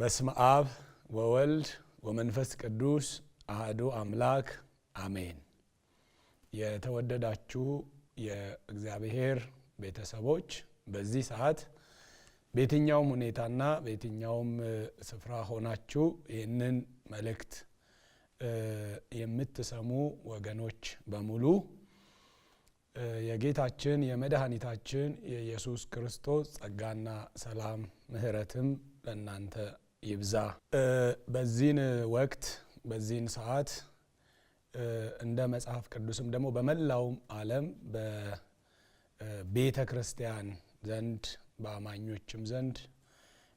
በስመ አብ ወወልድ ወመንፈስ ቅዱስ አሐዱ አምላክ አሜን። የተወደዳችሁ የእግዚአብሔር ቤተሰቦች በዚህ ሰዓት በየትኛውም ሁኔታና በየትኛውም ስፍራ ሆናችሁ ይህንን መልእክት የምትሰሙ ወገኖች በሙሉ የጌታችን የመድኃኒታችን የኢየሱስ ክርስቶስ ጸጋና ሰላም ምሕረትም ለእናንተ ይብዛ። በዚህን ወቅት በዚህን ሰዓት እንደ መጽሐፍ ቅዱስም ደግሞ በመላው ዓለም በቤተ ክርስቲያን ዘንድ በአማኞችም ዘንድ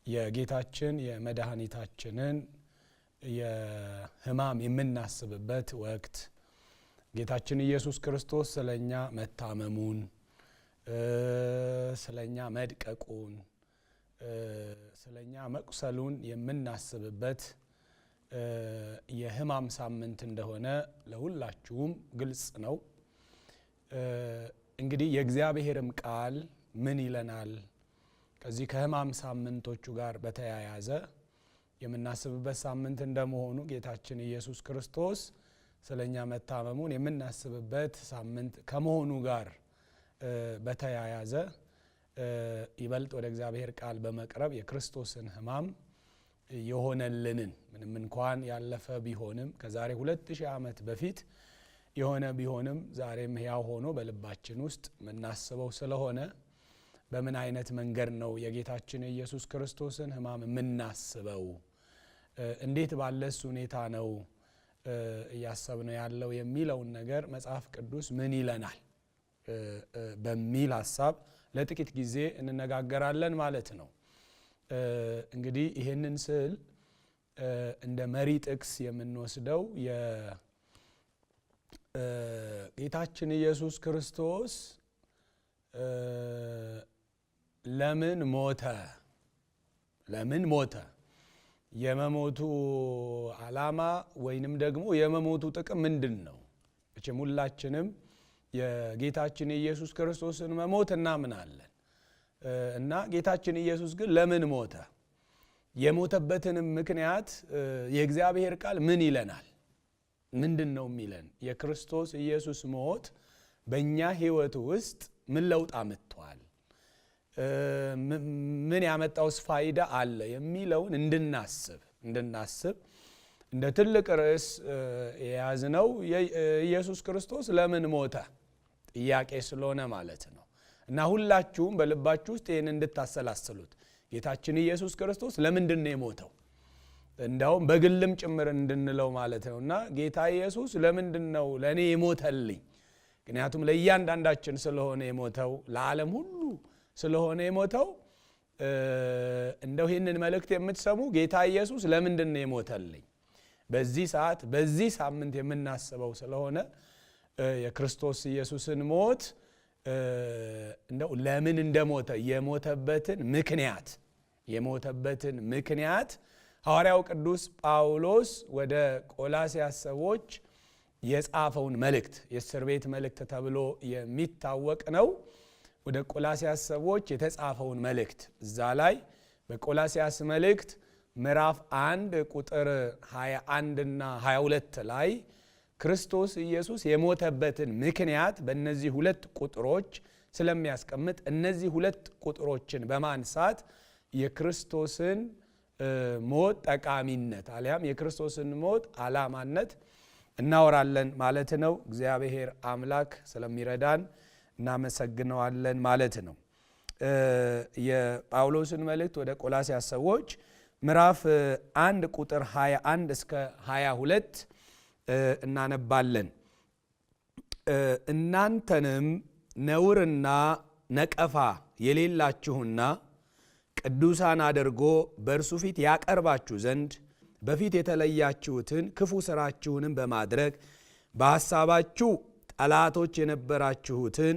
የጌታችን የመድኃኒታችንን የሕማም የምናስብበት ወቅት ጌታችን ኢየሱስ ክርስቶስ ስለኛ መታመሙን ስለኛ መድቀቁን ስለኛ መቁሰሉን የምናስብበት የሕማም ሳምንት እንደሆነ ለሁላችሁም ግልጽ ነው። እንግዲህ የእግዚአብሔርም ቃል ምን ይለናል? ከዚህ ከሕማም ሳምንቶቹ ጋር በተያያዘ የምናስብበት ሳምንት እንደመሆኑ ጌታችን ኢየሱስ ክርስቶስ ስለኛ መታመሙን የምናስብበት ሳምንት ከመሆኑ ጋር በተያያዘ ይበልጥ ወደ እግዚአብሔር ቃል በመቅረብ የክርስቶስን ሕማም የሆነልንን ምንም እንኳን ያለፈ ቢሆንም ከዛሬ 2000 ዓመት በፊት የሆነ ቢሆንም ዛሬም ሕያው ሆኖ በልባችን ውስጥ የምናስበው ስለሆነ በምን አይነት መንገድ ነው የጌታችን የኢየሱስ ክርስቶስን ሕማም የምናስበው? እንዴት ባለስ ሁኔታ ነው እያሰብነው ያለው የሚለውን ነገር መጽሐፍ ቅዱስ ምን ይለናል በሚል ሐሳብ ለጥቂት ጊዜ እንነጋገራለን ማለት ነው። እንግዲህ ይሄንን ስዕል እንደ መሪ ጥቅስ የምንወስደው የጌታችን ኢየሱስ ክርስቶስ ለምን ሞተ? የመሞቱ ዓላማ ወይንም ደግሞ የመሞቱ ጥቅም ምንድነው? እቺም ሁላችንም የጌታችን ኢየሱስ ክርስቶስን መሞት እናምናለን እና ጌታችን ኢየሱስ ግን ለምን ሞተ? የሞተበትንም ምክንያት የእግዚአብሔር ቃል ምን ይለናል? ምንድነው የሚለን? የክርስቶስ ኢየሱስ ሞት በእኛ ሕይወት ውስጥ ምን ለውጥ አመጥቷል? ምን ያመጣውስ ፋይዳ አለ የሚለውን እንድናስብ እንደ ትልቅ ርዕስ የያዝነው ኢየሱስ ክርስቶስ ለምን ሞተ ጥያቄ ስለሆነ ማለት ነው። እና ሁላችሁም በልባችሁ ውስጥ ይህን እንድታሰላስሉት ጌታችን ኢየሱስ ክርስቶስ ለምንድን ነው የሞተው? እንዳውም በግልም ጭምር እንድንለው ማለት ነው። እና ጌታ ኢየሱስ ለምንድን ነው ለእኔ የሞተልኝ? ምክንያቱም ለእያንዳንዳችን ስለሆነ የሞተው፣ ለዓለም ሁሉ ስለሆነ የሞተው። እንደው ይህንን መልእክት የምትሰሙ ጌታ ኢየሱስ ለምንድን ነው የሞተልኝ? በዚህ ሰዓት በዚህ ሳምንት የምናስበው ስለሆነ የክርስቶስ ኢየሱስን ሞት እንደው ለምን እንደሞተ የሞተበትን ምክንያት ሐዋርያው ቅዱስ ጳውሎስ ወደ ቆላስይስ ሰዎች የጻፈውን መልእክት የእስር ቤት መልእክት ተብሎ የሚታወቅ ነው። ወደ ቆላስይስ ሰዎች የተጻፈውን መልእክት እዛ ላይ በቆላስይስ መልእክት ምዕራፍ 1 ቁጥር 21 እና 22 ላይ ክርስቶስ ኢየሱስ የሞተበትን ምክንያት በእነዚህ ሁለት ቁጥሮች ስለሚያስቀምጥ እነዚህ ሁለት ቁጥሮችን በማንሳት የክርስቶስን ሞት ጠቃሚነት አሊያም የክርስቶስን ሞት ዓላማነት እናወራለን ማለት ነው። እግዚአብሔር አምላክ ስለሚረዳን እናመሰግነዋለን ማለት ነው። የጳውሎስን መልእክት ወደ ቆላስይስ ሰዎች ምዕራፍ 1 ቁጥር 21 እስከ 22 እናነባለን። እናንተንም ነውርና ነቀፋ የሌላችሁና ቅዱሳን አድርጎ በእርሱ ፊት ያቀርባችሁ ዘንድ በፊት የተለያችሁትን ክፉ ሥራችሁንም በማድረግ በሐሳባችሁ ጠላቶች የነበራችሁትን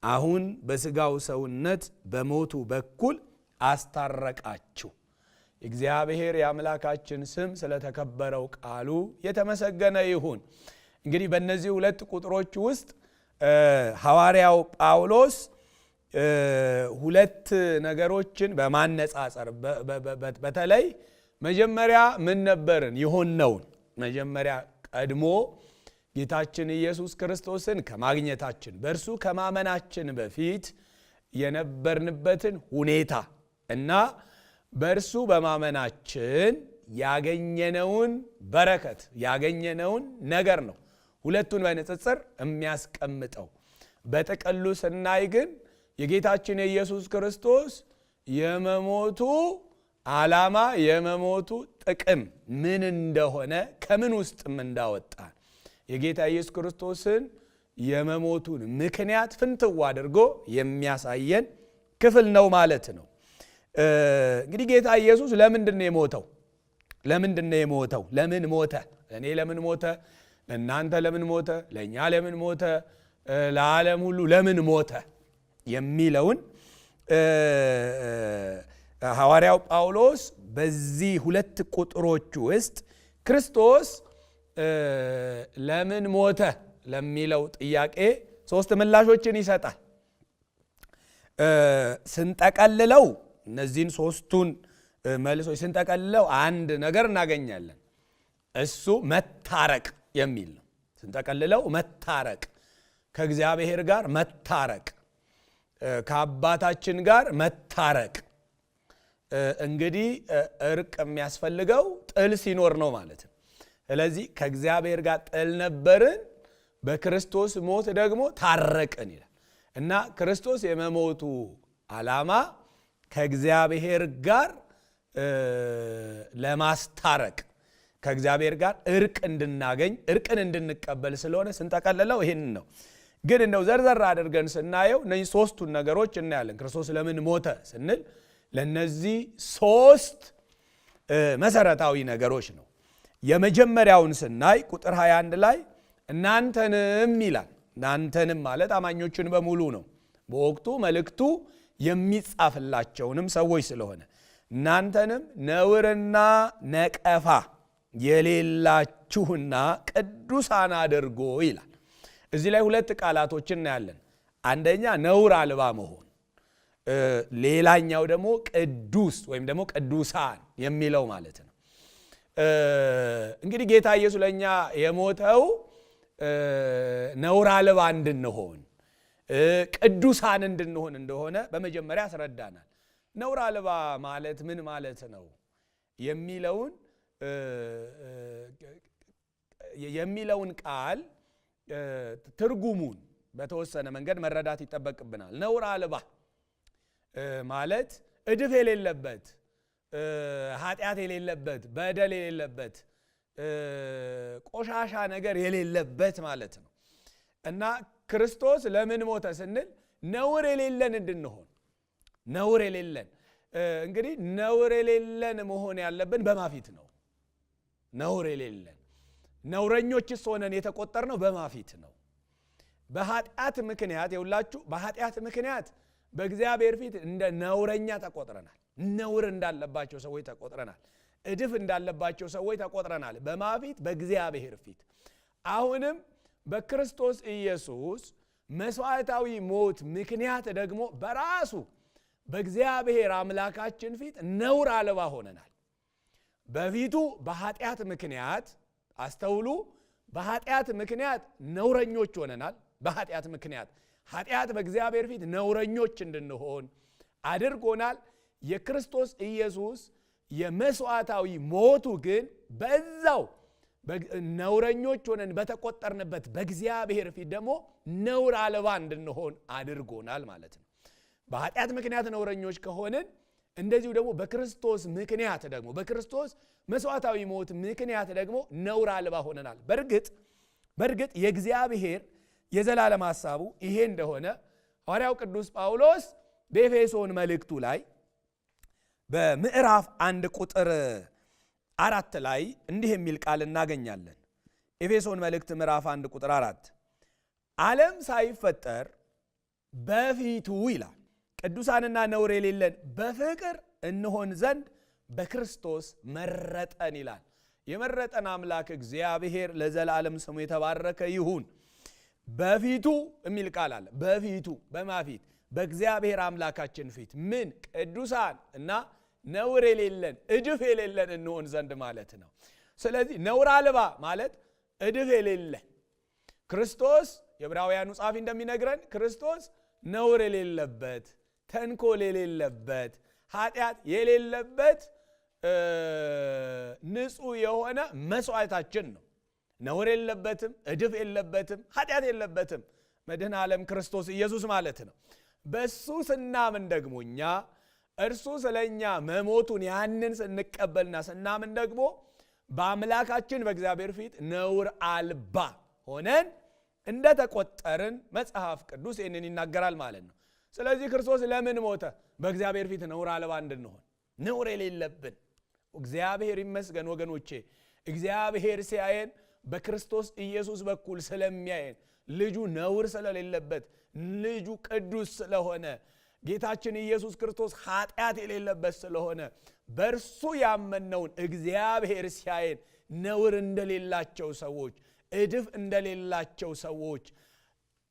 አሁን በሥጋው ሰውነት በሞቱ በኩል አስታረቃችሁ። እግዚአብሔር የአምላካችን ስም ስለተከበረው ቃሉ የተመሰገነ ይሁን። እንግዲህ በእነዚህ ሁለት ቁጥሮች ውስጥ ሐዋርያው ጳውሎስ ሁለት ነገሮችን በማነጻጸር በተለይ መጀመሪያ ምን ነበርን የሆነውን መጀመሪያ ቀድሞ ጌታችን ኢየሱስ ክርስቶስን ከማግኘታችን በእርሱ ከማመናችን በፊት የነበርንበትን ሁኔታ እና በእርሱ በማመናችን ያገኘነውን በረከት ያገኘነውን ነገር ነው ሁለቱን በንጽጽር የሚያስቀምጠው። በጥቅሉ ስናይ ግን የጌታችን የኢየሱስ ክርስቶስ የመሞቱ ዓላማ የመሞቱ ጥቅም ምን እንደሆነ ከምን ውስጥም እንዳወጣን የጌታ ኢየሱስ ክርስቶስን የመሞቱን ምክንያት ፍንትው አድርጎ የሚያሳየን ክፍል ነው ማለት ነው። እንግዲህ ጌታ ኢየሱስ ለምንድን ነው የሞተው? ለምን ሞተ? ለእኔ ለምን ሞተ? ለእናንተ ለምን ሞተ? ለእኛ ለምን ሞተ? ለዓለም ሁሉ ለምን ሞተ የሚለውን ሐዋርያው ጳውሎስ በዚህ ሁለት ቁጥሮች ውስጥ ክርስቶስ ለምን ሞተ ለሚለው ጥያቄ ሶስት ምላሾችን ይሰጣል። ስንጠቀልለው እነዚህን ሶስቱን መልሶች ስንጠቀልለው አንድ ነገር እናገኛለን። እሱ መታረቅ የሚል ነው። ስንጠቀልለው መታረቅ፣ ከእግዚአብሔር ጋር መታረቅ፣ ከአባታችን ጋር መታረቅ። እንግዲህ እርቅ የሚያስፈልገው ጥል ሲኖር ነው ማለት ነው። ስለዚህ ከእግዚአብሔር ጋር ጥል ነበርን፣ በክርስቶስ ሞት ደግሞ ታረቅን ይላል እና ክርስቶስ የመሞቱ ዓላማ ከእግዚአብሔር ጋር ለማስታረቅ ከእግዚአብሔር ጋር እርቅ እንድናገኝ እርቅን እንድንቀበል ስለሆነ ስንጠቀልለው ይህን ነው። ግን እንደው ዘርዘር አድርገን ስናየው እነዚህ ሶስቱን ነገሮች እናያለን። ክርስቶስ ለምን ሞተ ስንል ለነዚህ ሶስት መሰረታዊ ነገሮች ነው። የመጀመሪያውን ስናይ ቁጥር 21 ላይ እናንተንም ይላል። እናንተንም ማለት አማኞችን በሙሉ ነው። በወቅቱ መልእክቱ የሚጻፍላቸውንም ሰዎች ስለሆነ እናንተንም ነውርና ነቀፋ የሌላችሁና ቅዱሳን አድርጎ ይላል። እዚህ ላይ ሁለት ቃላቶችን እናያለን። አንደኛ ነውር አልባ መሆን፣ ሌላኛው ደግሞ ቅዱስ ወይም ደግሞ ቅዱሳን የሚለው ማለት ነው። እንግዲህ ጌታ ኢየሱስ ለኛ የሞተው ነውር አልባ እንድንሆን ቅዱሳን እንድንሆን እንደሆነ በመጀመሪያ ያስረዳናል። ነውር አልባ ማለት ምን ማለት ነው የሚለውን ቃል ትርጉሙን በተወሰነ መንገድ መረዳት ይጠበቅብናል። ነውር አልባ ማለት እድፍ የሌለበት፣ ኃጢአት የሌለበት፣ በደል የሌለበት፣ ቆሻሻ ነገር የሌለበት ማለት ነው እና ክርስቶስ ለምን ሞተ ስንል ነውር የሌለን እንድንሆን። ነውር የሌለን እንግዲህ ነውር የሌለን መሆን ያለብን በማፊት ነው። ነውር የሌለን ነውረኞችስ ሆነን የተቆጠርነው በማፊት ነው። በኃጢአት ምክንያት የሁላችሁ በኃጢአት ምክንያት በእግዚአብሔር ፊት እንደ ነውረኛ ተቆጥረናል። ነውር እንዳለባቸው ሰዎች ተቆጥረናል። እድፍ እንዳለባቸው ሰዎች ተቆጥረናል። በማፊት በእግዚአብሔር ፊት። አሁንም በክርስቶስ ኢየሱስ መስዋዕታዊ ሞት ምክንያት ደግሞ በራሱ በእግዚአብሔር አምላካችን ፊት ነውር አልባ ሆነናል። በፊቱ በኃጢአት ምክንያት አስተውሉ፣ በኃጢአት ምክንያት ነውረኞች ሆነናል። በኃጢአት ምክንያት ኃጢአት በእግዚአብሔር ፊት ነውረኞች እንድንሆን አድርጎናል። የክርስቶስ ኢየሱስ የመስዋዕታዊ ሞቱ ግን በዛው ነውረኞች ሆነን በተቆጠርንበት በእግዚአብሔር ፊት ደግሞ ነውር አልባ እንድንሆን አድርጎናል ማለት ነው። በኃጢአት ምክንያት ነውረኞች ከሆንን እንደዚሁ ደግሞ በክርስቶስ ምክንያት ደግሞ በክርስቶስ መስዋዕታዊ ሞት ምክንያት ደግሞ ነውር አልባ ሆነናል። በእርግጥ የእግዚአብሔር የዘላለም ሐሳቡ ይሄ እንደሆነ ሐዋርያው ቅዱስ ጳውሎስ በኤፌሶን መልእክቱ ላይ በምዕራፍ 1 ቁጥር 4 ላይ እንዲህ የሚል ቃል እናገኛለን። ኤፌሶን መልእክት ምዕራፍ 1 ቁጥር 4 ዓለም ሳይፈጠር በፊቱ ይላል ቅዱሳንና ነውር የሌለን በፍቅር እንሆን ዘንድ በክርስቶስ መረጠን ይላል። የመረጠን አምላክ እግዚአብሔር ለዘላለም ስሙ የተባረከ ይሁን። በፊቱ የሚል ቃል አለ። በፊቱ በማፊት በእግዚአብሔር አምላካችን ፊት ምን ቅዱሳን እና ነውር የሌለን እድፍ የሌለን እንሆን ዘንድ ማለት ነው። ስለዚህ ነውር አልባ ማለት እድፍ የሌለን ክርስቶስ የዕብራውያኑ ጻፊ እንደሚነግረን ክርስቶስ ነውር የሌለበት ተንኮል የሌለበት ኃጢአት የሌለበት ንጹህ የሆነ መስዋዕታችን ነው። ነውር የለበትም፣ እድፍ የለበትም፣ ኃጢአት የለበትም መድኃኔ ዓለም ክርስቶስ ኢየሱስ ማለት ነው። በሱ ስናምን ደግሞ እኛ እርሱ ስለኛ መሞቱን ያንን ስንቀበልና ስናምን ደግሞ በአምላካችን በእግዚአብሔር ፊት ነውር አልባ ሆነን እንደተቆጠርን መጽሐፍ ቅዱስ ይህንን ይናገራል ማለት ነው። ስለዚህ ክርስቶስ ለምን ሞተ? በእግዚአብሔር ፊት ነውር አልባ እንድንሆን፣ ነውር የሌለብን። እግዚአብሔር ይመስገን ወገኖቼ። እግዚአብሔር ሲያየን በክርስቶስ ኢየሱስ በኩል ስለሚያየን ልጁ ነውር ስለሌለበት ልጁ ቅዱስ ስለሆነ ጌታችን ኢየሱስ ክርስቶስ ኃጢአት የሌለበት ስለሆነ በእርሱ ያመነውን እግዚአብሔር ሲያየን ነውር እንደሌላቸው ሰዎች፣ እድፍ እንደሌላቸው ሰዎች፣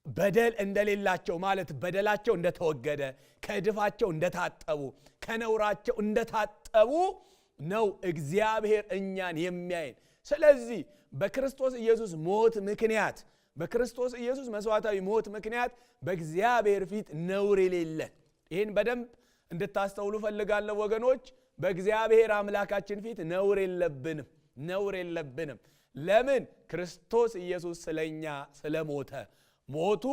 በደል እንደሌላቸው ማለት በደላቸው እንደተወገደ ከእድፋቸው እንደታጠቡ ከነውራቸው እንደታጠቡ ነው እግዚአብሔር እኛን የሚያየን። ስለዚህ በክርስቶስ ኢየሱስ ሞት ምክንያት በክርስቶስ ኢየሱስ መስዋዕታዊ ሞት ምክንያት በእግዚአብሔር ፊት ነውር የሌለን። ይህን በደንብ እንድታስተውሉ ፈልጋለሁ ወገኖች። በእግዚአብሔር አምላካችን ፊት ነውር የለብንም፣ ነውር የለብንም። ለምን? ክርስቶስ ኢየሱስ ስለኛ ስለሞተ ሞቱ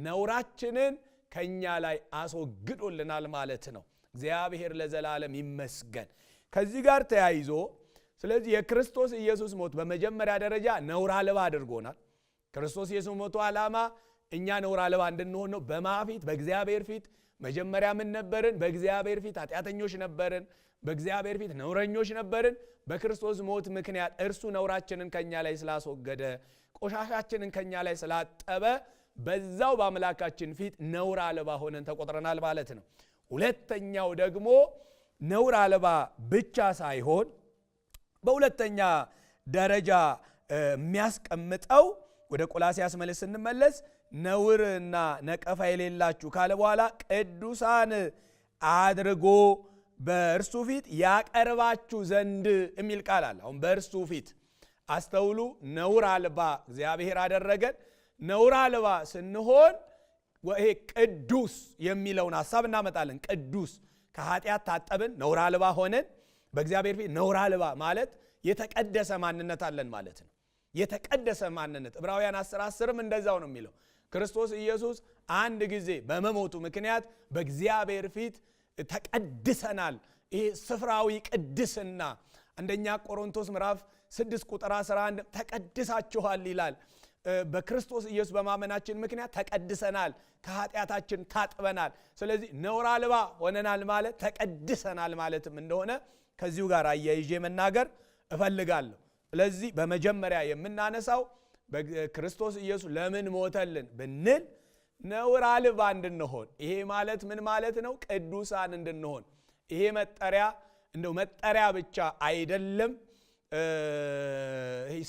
ነውራችንን ከኛ ላይ አስወግዶልናል ማለት ነው። እግዚአብሔር ለዘላለም ይመስገን። ከዚህ ጋር ተያይዞ ስለዚህ የክርስቶስ ኢየሱስ ሞት በመጀመሪያ ደረጃ ነውር አልባ አድርጎናል። ክርስቶስ ኢየሱስ ሞቱ ዓላማ እኛ ነውር አልባ እንድንሆን ነው። በማፊት በእግዚአብሔር ፊት መጀመሪያ ምን ነበርን? በእግዚአብሔር ፊት ኃጢአተኞች ነበርን፣ በእግዚአብሔር ፊት ነውረኞች ነበርን። በክርስቶስ ሞት ምክንያት እርሱ ነውራችንን ከኛ ላይ ስላስወገደ ቆሻሻችንን ከኛ ላይ ስላጠበ በዛው በአምላካችን ፊት ነውር አልባ ሆነን ተቆጥረናል ማለት ነው። ሁለተኛው ደግሞ ነውር አልባ ብቻ ሳይሆን በሁለተኛ ደረጃ የሚያስቀምጠው ወደ ቆላስያስ መልእክት ስንመለስ ነውርና ነቀፋ የሌላችሁ ካለ በኋላ ቅዱሳን አድርጎ በእርሱ ፊት ያቀርባችሁ ዘንድ የሚል ቃል አለ። አሁን በእርሱ ፊት አስተውሉ። ነውር አልባ እግዚአብሔር አደረገን። ነውር አልባ ስንሆን ይሄ ቅዱስ የሚለውን ሐሳብ እናመጣለን። ቅዱስ ከኃጢአት ታጠብን፣ ነውር አልባ ሆነን በእግዚአብሔር ፊት ነውር አልባ ማለት የተቀደሰ ማንነት አለን ማለት ነው። የተቀደሰ ማንነት ዕብራውያን 10:10ም እንደዛው ነው የሚለው። ክርስቶስ ኢየሱስ አንድ ጊዜ በመሞቱ ምክንያት በእግዚአብሔር ፊት ተቀድሰናል። ይሄ ስፍራዊ ቅድስና አንደኛ ቆሮንቶስ ምዕራፍ 6 ቁጥር 11 ተቀድሳችኋል ይላል። በክርስቶስ ኢየሱስ በማመናችን ምክንያት ተቀድሰናል፣ ከኃጢአታችን ታጥበናል። ስለዚህ ነውር አልባ ሆነናል ማለት ተቀድሰናል ማለትም እንደሆነ ከዚሁ ጋር አያይዤ መናገር እፈልጋለሁ። ስለዚህ በመጀመሪያ የምናነሳው በክርስቶስ ኢየሱስ ለምን ሞተልን ብንል ነውር አልባ እንድንሆን። ይሄ ማለት ምን ማለት ነው? ቅዱሳን እንድንሆን። ይሄ መጠሪያ እንደው መጠሪያ ብቻ አይደለም፣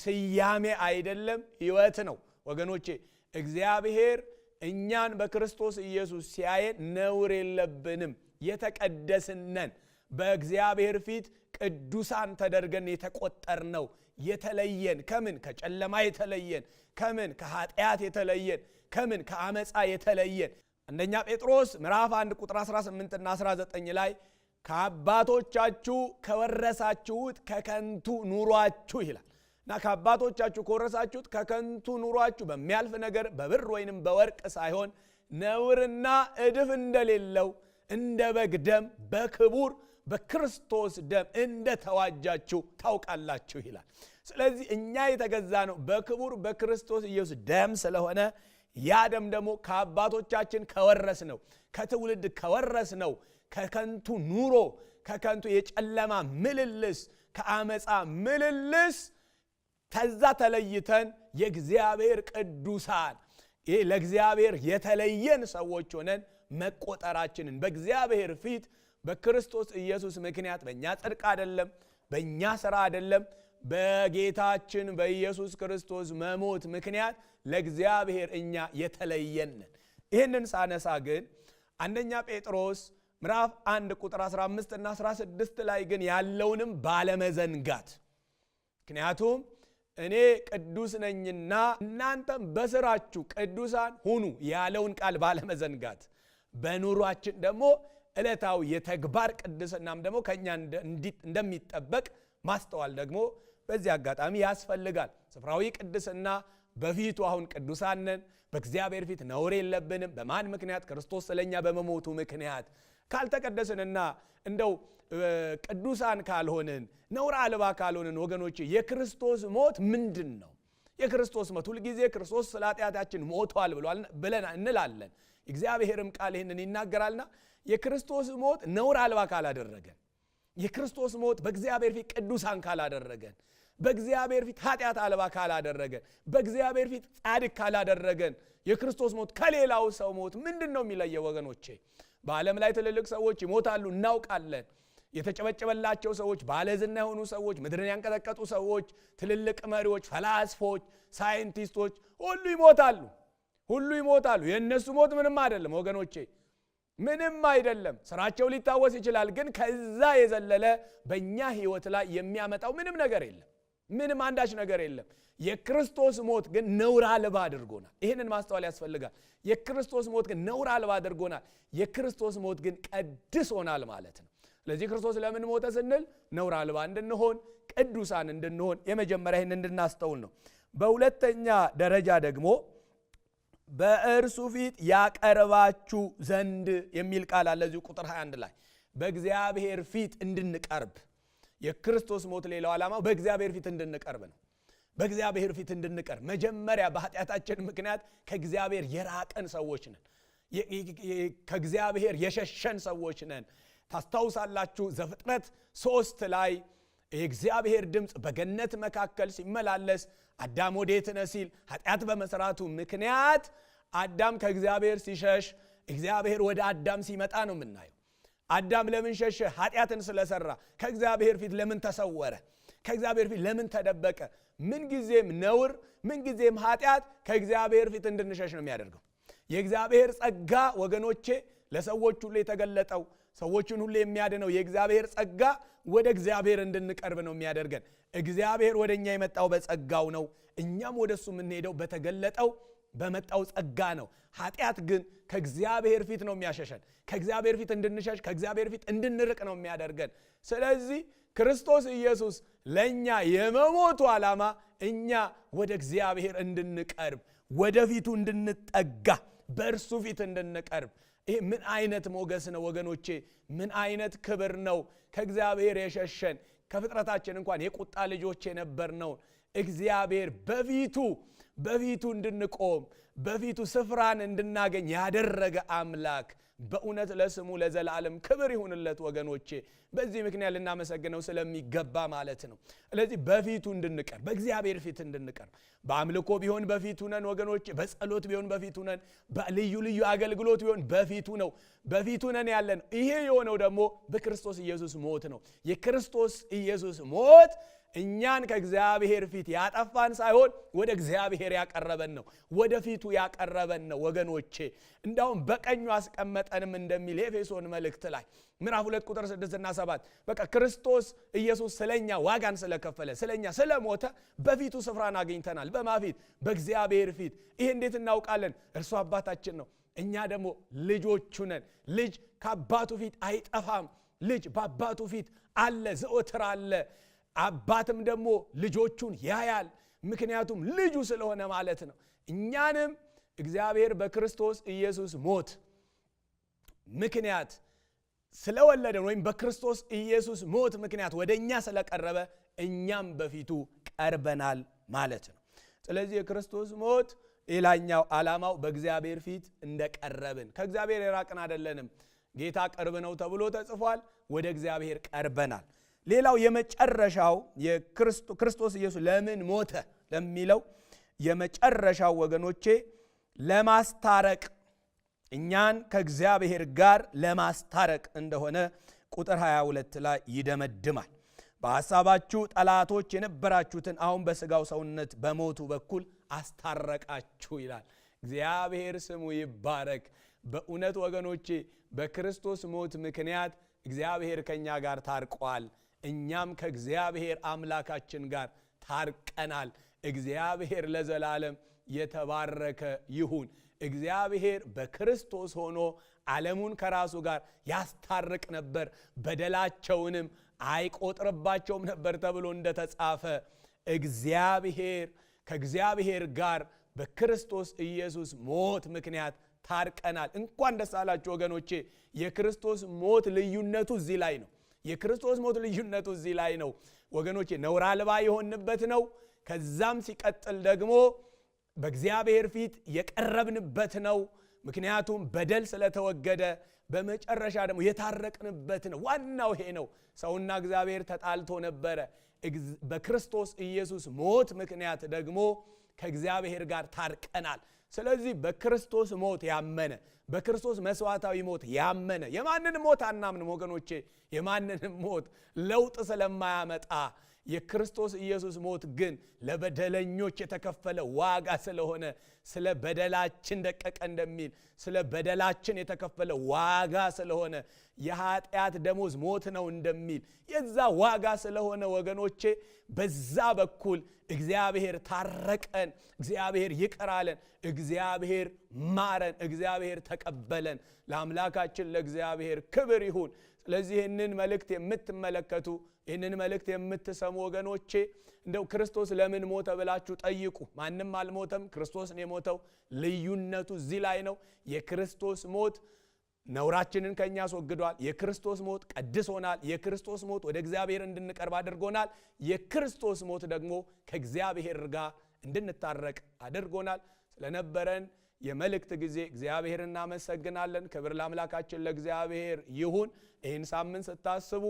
ስያሜ አይደለም፣ ሕይወት ነው ወገኖቼ። እግዚአብሔር እኛን በክርስቶስ ኢየሱስ ሲያየን ነውር የለብንም፣ የተቀደስነን፣ በእግዚአብሔር ፊት ቅዱሳን ተደርገን የተቆጠርነው፣ የተለየን ከምን? ከጨለማ የተለየን ከምን? ከኃጢአት የተለየን ከምን? ከአመፃ የተለየን። አንደኛ ጴጥሮስ ምዕራፍ 1 ቁጥር 18 እና 19 ላይ ከአባቶቻችሁ ከወረሳችሁት ከከንቱ ኑሯችሁ ይላል እና ከአባቶቻችሁ ከወረሳችሁት ከከንቱ ኑሯችሁ በሚያልፍ ነገር በብር ወይንም በወርቅ ሳይሆን ነውርና እድፍ እንደሌለው እንደ በግ ደም በክቡር በክርስቶስ ደም እንደተዋጃችሁ ታውቃላችሁ ይላል። ስለዚህ እኛ የተገዛ ነው በክቡር በክርስቶስ ኢየሱስ ደም ስለሆነ ያ ደም ደግሞ ከአባቶቻችን ከወረስ ነው፣ ከትውልድ ከወረስ ነው ከከንቱ ኑሮ፣ ከከንቱ የጨለማ ምልልስ፣ ከአመፃ ምልልስ ተዛ ተለይተን የእግዚአብሔር ቅዱሳን ለእግዚአብሔር የተለየን ሰዎች ሆነን መቆጠራችንን በእግዚአብሔር ፊት በክርስቶስ ኢየሱስ ምክንያት በእኛ ጽድቅ አይደለም፣ በእኛ ሥራ አይደለም፣ በጌታችን በኢየሱስ ክርስቶስ መሞት ምክንያት ለእግዚአብሔር እኛ የተለየን። ይህንን ሳነሳ ግን አንደኛ ጴጥሮስ ምዕራፍ 1 ቁጥር 15 እና 16 ላይ ግን ያለውንም ባለመዘንጋት ምክንያቱም እኔ ቅዱስ ነኝና እናንተም በስራችሁ ቅዱሳን ሁኑ ያለውን ቃል ባለመዘንጋት በኑሯችን ደግሞ ዕለታዊ የተግባር ቅድስናም ደግሞ ከኛ እንደሚጠበቅ ማስተዋል ደግሞ በዚህ አጋጣሚ ያስፈልጋል። ስፍራዊ ቅድስና በፊቱ አሁን ቅዱሳን ነን፣ በእግዚአብሔር ፊት ነውር የለብንም። በማን ምክንያት? ክርስቶስ ስለኛ በመሞቱ ምክንያት። ካልተቀደስንና እንደው ቅዱሳን ካልሆንን ነውር አልባ ካልሆንን ወገኖች የክርስቶስ ሞት ምንድን ነው? የክርስቶስ ሞት ሁልጊዜ ክርስቶስ ስለ ኃጢአታችን ሞቷል ብለን እንላለን። እግዚአብሔርም ቃል ይህንን ይናገራልና የክርስቶስ ሞት ነውር አልባ ካላደረገን፣ የክርስቶስ ሞት በእግዚአብሔር ፊት ቅዱሳን ካላደረገን፣ በእግዚአብሔር ፊት ኃጢአት አልባ ካላደረገን፣ በእግዚአብሔር ፊት ጻድቅ ካላደረገን የክርስቶስ ሞት ከሌላው ሰው ሞት ምንድን ነው የሚለየው? ወገኖቼ በዓለም ላይ ትልልቅ ሰዎች ይሞታሉ እናውቃለን። የተጨበጨበላቸው ሰዎች፣ ባለዝና የሆኑ ሰዎች፣ ምድርን ያንቀጠቀጡ ሰዎች፣ ትልልቅ መሪዎች፣ ፈላስፎች፣ ሳይንቲስቶች ሁሉ ይሞታሉ። የእነሱ ሞት ምንም አይደለም ወገኖቼ፣ ምንም አይደለም። ስራቸው ሊታወስ ይችላል፣ ግን ከዛ የዘለለ በእኛ ህይወት ላይ የሚያመጣው ምንም ነገር የለም። ምንም አንዳች ነገር የለም። የክርስቶስ ሞት ግን ነውር አልባ አድርጎናል። ይህንን ማስተዋል ያስፈልጋል። የክርስቶስ ሞት ግን ነውር አልባ አድርጎናል። የክርስቶስ ሞት ግን ቀድሶናል ማለት ነው። ስለዚህ ክርስቶስ ለምን ሞተ ስንል ነውር አልባ እንድንሆን፣ ቅዱሳን እንድንሆን የመጀመሪያ ይህን እንድናስተውል ነው። በሁለተኛ ደረጃ ደግሞ በእርሱ ፊት ያቀርባችሁ ዘንድ የሚል ቃል አለ እዚሁ ቁጥር 21 ላይ። በእግዚአብሔር ፊት እንድንቀርብ የክርስቶስ ሞት ሌላው ዓላማው በእግዚአብሔር ፊት እንድንቀርብ ነው። በእግዚአብሔር ፊት እንድንቀርብ መጀመሪያ በኃጢአታችን ምክንያት ከእግዚአብሔር የራቀን ሰዎች ነን። ከእግዚአብሔር የሸሸን ሰዎች ነን። ታስታውሳላችሁ ዘፍጥረት 3 ላይ የእግዚአብሔር ድምፅ በገነት መካከል ሲመላለስ አዳም ወዴት ነህ ሲል ኃጢአት በመስራቱ ምክንያት አዳም ከእግዚአብሔር ሲሸሽ እግዚአብሔር ወደ አዳም ሲመጣ ነው የምናየው። አዳም ለምን ሸሸ? ኃጢአትን ስለሰራ። ከእግዚአብሔር ፊት ለምን ተሰወረ? ከእግዚአብሔር ፊት ለምን ተደበቀ? ምንጊዜም ነውር፣ ምንጊዜም ኃጢአት ከእግዚአብሔር ፊት እንድንሸሽ ነው የሚያደርገው። የእግዚአብሔር ጸጋ ወገኖቼ ለሰዎች ሁሉ የተገለጠው፣ ሰዎችን ሁሉ የሚያድነው የእግዚአብሔር ጸጋ ወደ እግዚአብሔር እንድንቀርብ ነው የሚያደርገን። እግዚአብሔር ወደኛ የመጣው በጸጋው ነው። እኛም ወደሱ የምንሄደው በተገለጠው በመጣው ጸጋ ነው። ኃጢአት ግን ከእግዚአብሔር ፊት ነው የሚያሸሸን። ከእግዚአብሔር ፊት እንድንሸሽ፣ ከእግዚአብሔር ፊት እንድንርቅ ነው የሚያደርገን። ስለዚህ ክርስቶስ ኢየሱስ ለኛ የመሞቱ ዓላማ እኛ ወደ እግዚአብሔር እንድንቀርብ፣ ወደፊቱ እንድንጠጋ፣ በእርሱ ፊት እንድንቀርብ። ይሄ ምን አይነት ሞገስ ነው ወገኖቼ! ምን አይነት ክብር ነው! ከእግዚአብሔር የሸሸን ከፍጥረታችን እንኳን የቁጣ ልጆች የነበርነው እግዚአብሔር በፊቱ እንድንቆም በፊቱ ስፍራን እንድናገኝ ያደረገ አምላክ በእውነት ለስሙ ለዘላለም ክብር ይሁንለት ወገኖቼ። በዚህ ምክንያት ልናመሰግነው ስለሚገባ ማለት ነው። ስለዚህ በፊቱ እንድንቀርብ፣ በእግዚአብሔር ፊት እንድንቀርብ፣ በአምልኮ ቢሆን በፊቱ ነን ወገኖቼ፣ በጸሎት ቢሆን በፊቱ ነን፣ በልዩ ልዩ አገልግሎት ቢሆን በፊቱ ነን ያለን። ይሄ የሆነው ደግሞ በክርስቶስ ኢየሱስ ሞት ነው። የክርስቶስ ኢየሱስ ሞት እኛን ከእግዚአብሔር ፊት ያጠፋን ሳይሆን ወደ እግዚአብሔር ያቀረበን ነው፣ ወደ ፊቱ ያቀረበን ነው ወገኖቼ። እንዳውም በቀኙ አስቀመጠንም እንደሚል የኤፌሶን መልእክት ላይ ምዕራፍ 2 ቁጥር 6 እና 7 በቃ ክርስቶስ ኢየሱስ ስለኛ ዋጋን ስለከፈለ ስለኛ ስለሞተ በፊቱ ስፍራን አግኝተናል። በማፊት በእግዚአብሔር ፊት። ይሄ እንዴት እናውቃለን? እርሱ አባታችን ነው፣ እኛ ደግሞ ልጆቹ ነን። ልጅ ከአባቱ ፊት አይጠፋም። ልጅ በአባቱ ፊት አለ፣ ዘወትር አለ። አባትም ደግሞ ልጆቹን ያያል፣ ምክንያቱም ልጁ ስለሆነ ማለት ነው። እኛንም እግዚአብሔር በክርስቶስ ኢየሱስ ሞት ምክንያት ስለወለደን ወይም በክርስቶስ ኢየሱስ ሞት ምክንያት ወደኛ ስለቀረበ እኛም በፊቱ ቀርበናል ማለት ነው። ስለዚህ የክርስቶስ ሞት ሌላኛው ዓላማው በእግዚአብሔር ፊት እንደቀረብን፣ ከእግዚአብሔር የራቅን አይደለንም። ጌታ ቅርብ ነው ተብሎ ተጽፏል። ወደ እግዚአብሔር ቀርበናል። ሌላው የመጨረሻው ክርስቶስ ኢየሱስ ለምን ሞተ ለሚለው የመጨረሻው ወገኖቼ ለማስታረቅ፣ እኛን ከእግዚአብሔር ጋር ለማስታረቅ እንደሆነ ቁጥር 22 ላይ ይደመድማል። በሐሳባችሁ ጠላቶች የነበራችሁትን አሁን በሥጋው ሰውነት በሞቱ በኩል አስታረቃችሁ ይላል። እግዚአብሔር ስሙ ይባረክ። በእውነት ወገኖቼ በክርስቶስ ሞት ምክንያት እግዚአብሔር ከኛ ጋር ታርቋል። እኛም ከእግዚአብሔር አምላካችን ጋር ታርቀናል። እግዚአብሔር ለዘላለም የተባረከ ይሁን። እግዚአብሔር በክርስቶስ ሆኖ ዓለሙን ከራሱ ጋር ያስታርቅ ነበር፣ በደላቸውንም አይቆጥርባቸውም ነበር ተብሎ እንደተጻፈ እግዚአብሔር ከእግዚአብሔር ጋር በክርስቶስ ኢየሱስ ሞት ምክንያት ታርቀናል። እንኳን ደስ አላችሁ ወገኖቼ። የክርስቶስ ሞት ልዩነቱ እዚህ ላይ ነው። የክርስቶስ ሞት ልዩነቱ እዚህ ላይ ነው ወገኖቼ። ነውር አልባ የሆንበት ነው። ከዛም ሲቀጥል ደግሞ በእግዚአብሔር ፊት የቀረብንበት ነው። ምክንያቱም በደል ስለተወገደ፣ በመጨረሻ ደግሞ የታረቅንበት ነው። ዋናው ይሄ ነው። ሰውና እግዚአብሔር ተጣልቶ ነበረ። በክርስቶስ ኢየሱስ ሞት ምክንያት ደግሞ ከእግዚአብሔር ጋር ታርቀናል። ስለዚህ በክርስቶስ ሞት ያመነ፣ በክርስቶስ መስዋዕታዊ ሞት ያመነ የማንንም ሞት አናምንም ወገኖቼ። የማንንም ሞት ለውጥ ስለማያመጣ የክርስቶስ ኢየሱስ ሞት ግን ለበደለኞች የተከፈለ ዋጋ ስለሆነ፣ ስለ በደላችን ደቀቀ እንደሚል ስለ በደላችን የተከፈለ ዋጋ ስለሆነ፣ የኃጢአት ደሞዝ ሞት ነው እንደሚል የዛ ዋጋ ስለሆነ ወገኖቼ፣ በዛ በኩል እግዚአብሔር ታረቀን፣ እግዚአብሔር ይቅር አለን፣ እግዚአብሔር ማረን፣ እግዚአብሔር ተቀበለን። ለአምላካችን ለእግዚአብሔር ክብር ይሁን። ስለዚህ ይህንን መልእክት የምትመለከቱ፣ ይህንን መልእክት የምትሰሙ ወገኖቼ እንደው ክርስቶስ ለምን ሞተ ብላችሁ ጠይቁ። ማንም አልሞተም፣ ክርስቶስ ነው የሞተው። ልዩነቱ እዚህ ላይ ነው። የክርስቶስ ሞት ነውራችንን ከኛ አስወግዷል። የክርስቶስ ሞት ቀድሶናል። የክርስቶስ ሞት ወደ እግዚአብሔር እንድንቀርብ አድርጎናል። የክርስቶስ ሞት ደግሞ ከእግዚአብሔር ጋር እንድንታረቅ አድርጎናል። ስለነበረን የመልእክት ጊዜ እግዚአብሔር እናመሰግናለን። ክብር ለአምላካችን ለእግዚአብሔር ይሁን። ይህን ሳምንት ስታስቡ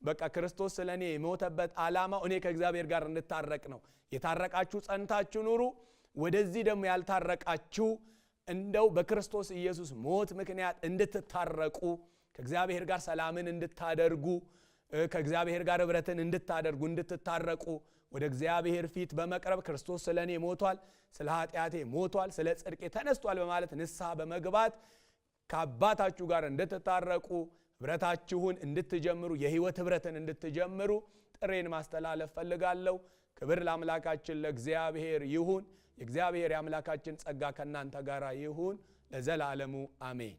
በቃ ክርስቶስ ስለኔ የሞተበት ዓላማው እኔ ከእግዚአብሔር ጋር እንታረቅ ነው። የታረቃችሁ ጸንታችሁ ኑሩ። ወደዚህ ደግሞ ያልታረቃችሁ እንደው በክርስቶስ ኢየሱስ ሞት ምክንያት እንድትታረቁ፣ ከእግዚአብሔር ጋር ሰላምን እንድታደርጉ፣ ከእግዚአብሔር ጋር ኅብረትን እንድታደርጉ፣ እንድትታረቁ ወደ እግዚአብሔር ፊት በመቅረብ ክርስቶስ ስለኔ ሞቷል፣ ስለ ኃጢአቴ ሞቷል፣ ስለ ጽድቄ ተነስቷል በማለት ንስሐ በመግባት ከአባታችሁ ጋር እንድትታረቁ፣ ኅብረታችሁን እንድትጀምሩ፣ የሕይወት ኅብረትን እንድትጀምሩ ጥሬን ማስተላለፍ ፈልጋለሁ። ክብር ለአምላካችን ለእግዚአብሔር ይሁን። የእግዚአብሔር የአምላካችን ጸጋ ከእናንተ ጋር ይሁን ለዘላለሙ አሜን።